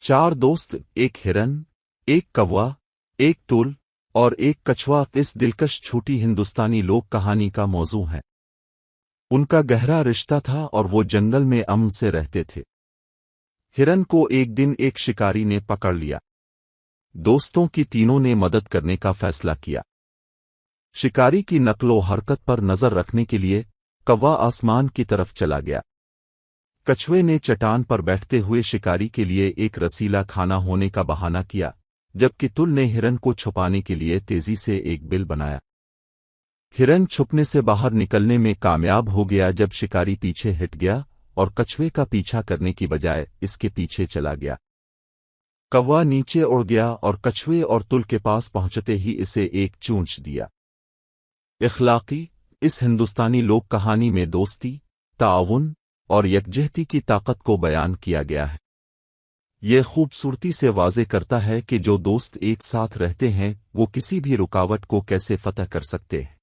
4 दोस्त, एक हिरन, एक कौवा, एक तुल और एक कछुआ इस दिलकश छोटी हिंदुस्तानी लोक कहानी का मौजू है। उनका गहरा रिश्ता था और वो जंगल में अमन से रहते थे। हिरन को एक दिन एक शिकारी ने पकड़ लिया। दोस्तों की तीनों ने मदद करने का फैसला किया। शिकारी की नकलो हरकत पर नजर रखने के लिए कौवा आसमान की तरफ चला गया। कछुए ने चट्टान पर बैठते हुए शिकारी के लिए एक रसीला खाना होने का बहाना किया, जबकि तुल ने हिरन को छुपाने के लिए तेजी से एक बिल बनाया। हिरन छुपने से बाहर निकलने में कामयाब हो गया जब शिकारी पीछे हट गया और कछुए का पीछा करने की बजाय इसके पीछे चला गया। कौवा नीचे उड़ गया और कछुए और तुल के पास पहुंचते ही इसे एक चूंच दिया। इखलाकी इस हिंदुस्तानी लोक कहानी में दोस्ती, ताउन और यकजहती की ताकत को बयान किया गया है। यह खूबसूरती से वाज़े करता है कि जो दोस्त एक साथ रहते हैं वो किसी भी रुकावट को कैसे फतह कर सकते हैं।